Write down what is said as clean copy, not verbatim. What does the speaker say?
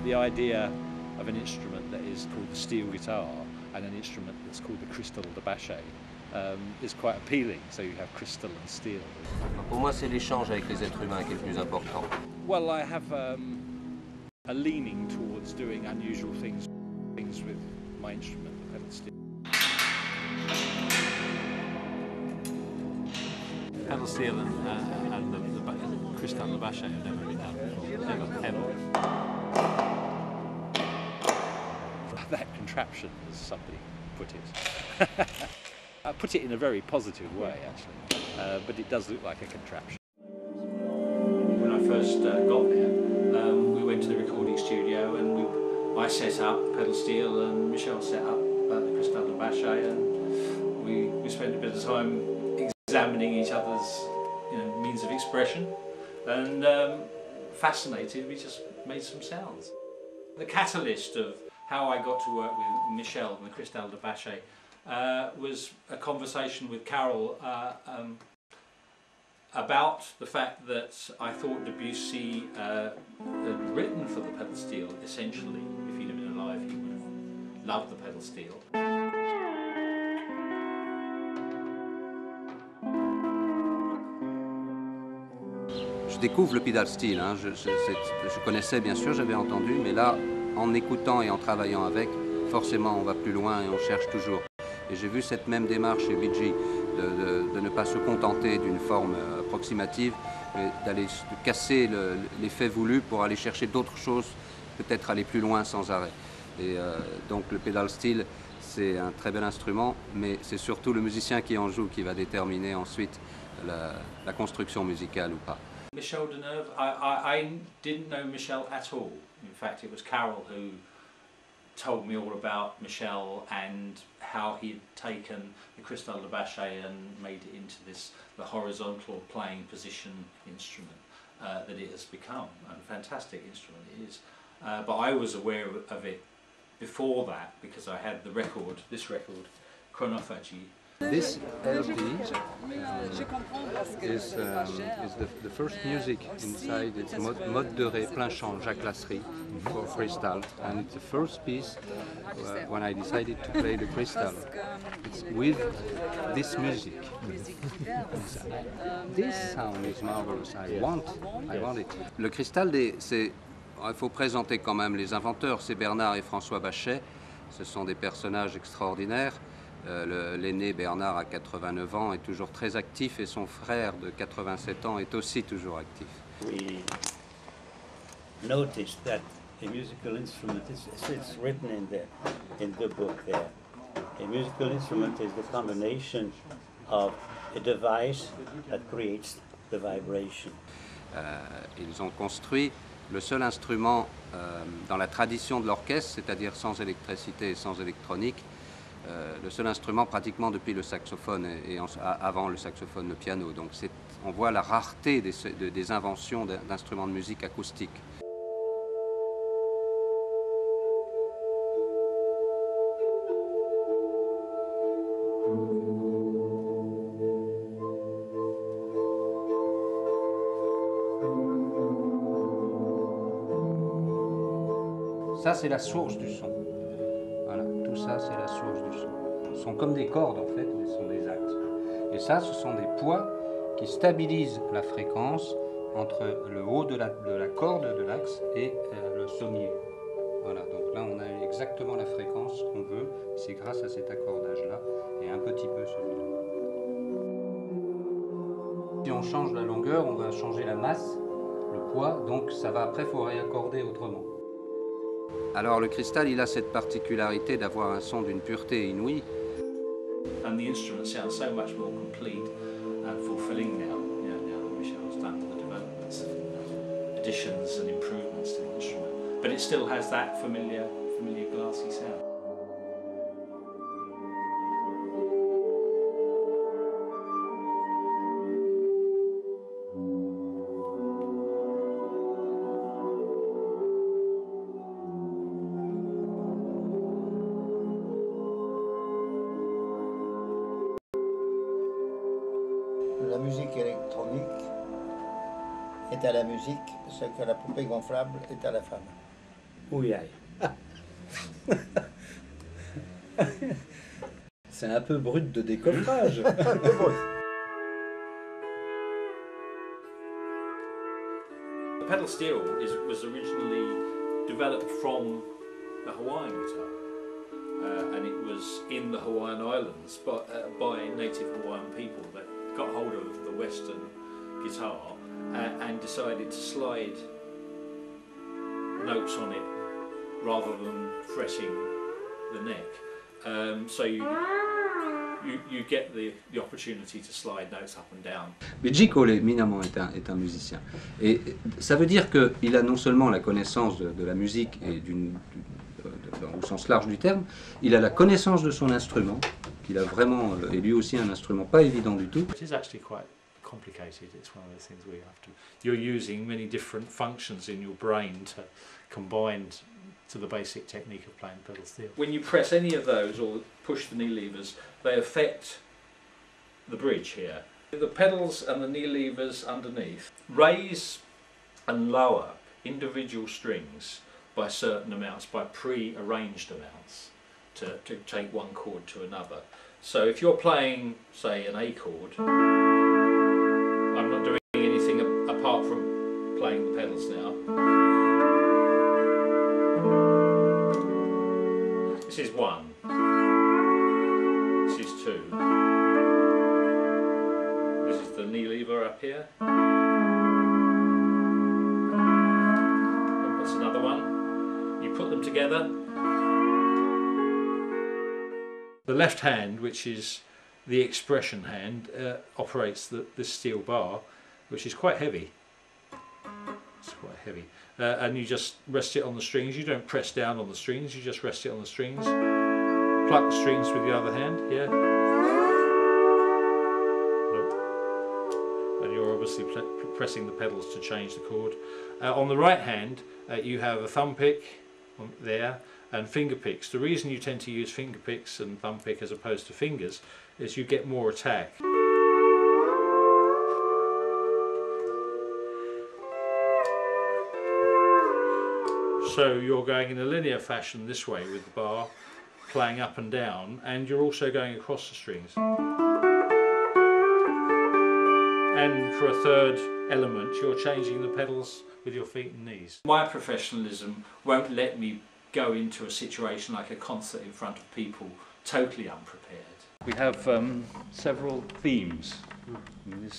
the idea of an instrument that is called the steel guitar and an instrument that's called the cristal de Bachet is quite appealing. So you have crystal and steel. Pour moi, c'est l'échange avec les êtres humains qui est le plus important. Well, I have a leaning towards doing unusual things with my instrument, the pedal steel. Pedal steel and the cristal de Bachet have never been done before, ever. That contraption, as somebody put it. I put it in a very positive way, actually, but it does look like a contraption. When I first got there, we went to the recording studio and I set up pedal steel and Michel set up the cristal de Bachet, and we spent a bit of time examining each other's means of expression, and fascinated, we just made some sounds. The catalyst of how I got to work with Michel and the cristal de Bachet was a conversation with Carol about the fact that I thought Debussy had written for the pedal steel. Essentially, if he'd have been alive, he would have loved the pedal steel. Je découvre le pedal steel, hein. Je connaissais bien sûr, j'avais entendu, mais là, en écoutant et en travaillant avec, forcément on va plus loin et on cherche toujours. Et j'ai vu cette même démarche chez BG de ne pas se contenter d'une forme approximative, mais d'aller casser l'effet voulu pour aller chercher d'autres choses, peut-être aller plus loin sans arrêt. Et donc le pedal steel, c'est un très bel instrument, mais c'est surtout le musicien qui en joue qui va déterminer ensuite la construction musicale ou pas. Michel Deneuve, I didn't know Michel at all. In fact, it was Carol who told me all about Michel and how he had taken the cristal de Bachet and made it into the horizontal playing position instrument that it has become. A fantastic instrument it is. But I was aware of it before that because I had this record, Chronophagy. This LP is the first music inside. It's Mode de Ré, plein chant, Jacques Lasserie for crystal, and it's the first piece when I decided to play the crystal. It's with this music. This sound is marvelous. I want it. Le cristal, il faut présenter quand même les inventeurs, c'est Bernard et François Bachet. Ce sont des personnages extraordinaires. L'aîné Bernard a 89 ans est toujours très actif et son frère de 87 ans est aussi toujours actif. We noticed that a musical instrument, it's written in the book there, a musical instrument is the combination of a device that creates the vibration. Ils ont construit le seul instrument dans la tradition de l'orchestre, c'est-à-dire sans électricité et sans électronique, le seul instrument pratiquement depuis le saxophone et avant le saxophone, le piano. Donc on voit la rareté des inventions d'instruments de musique acoustique. Ça, c'est la source du son. Voilà, tout ça, c'est la source du son. Ce sont comme des cordes, en fait, mais ce sont des axes. Et ça, ce sont des poids qui stabilisent la fréquence entre le haut de la corde de l'axe et le sommier. Voilà, donc là, on a exactement la fréquence qu'on veut. C'est grâce à cet accordage-là et un petit peu celui-là. Si on change la longueur, on va changer la masse, le poids, donc ça va après, il faut réaccorder autrement. Alors le cristal, il a cette particularité d'avoir un son d'une pureté inouïe. And the instrument sounds so much more complete and fulfilling now. Now that Michel's done the developments, additions and improvements to the instrument, but it still has that familiar glassy sound. La musique électronique est à la musique ce que la poupée gonflable est à la femme. Ouiaille. C'est un peu brut de décoffrage. The pedal steel was originally developed from the Hawaiian guitar, and it was in the Hawaiian Islands by native Hawaiian people that got hold of the Western guitar and decided to slide notes on it rather than fretting the neck. So you get the opportunity to slide notes up and down. Mais Michel éminemment est un musicien. Et ça veut dire qu'il a non seulement la connaissance de la musique et au sens large du terme, il a la connaissance de son instrument, qu'il a vraiment, et lui aussi un instrument pas évident du tout. It is actually quite complicated. It's one of those things where you're using many different functions in your brain to combine to the basic technique of playing pedal steel. When you press any of those or push the knee levers, they affect the bridge here. The pedals and the knee levers underneath raise and lower individual strings by certain amounts, by pre-arranged amounts to take one chord to another. So if you're playing, say, an A chord, I'm not doing anything apart from playing the pedals now. This is 1, this is 2, this is the knee lever up here, and that's another one. You put them together. The left hand, which is the expression hand, operates this steel bar, which is quite heavy. It's quite heavy. And you just rest it on the strings. You don't press down on the strings, you just rest it on the strings. Pluck the strings with the other hand, yeah. And you're obviously pressing the pedals to change the chord. On the right hand, you have a thumb pick there and finger picks. The reason you tend to use finger picks and thumb pick as opposed to fingers is you get more attack. So you're going in a linear fashion this way with the bar, playing up and down, and you're also going across the strings. And for a third element, you're changing the pedals with your feet and knees. My professionalism won't let me go into a situation like a concert in front of people totally unprepared. We have several themes in this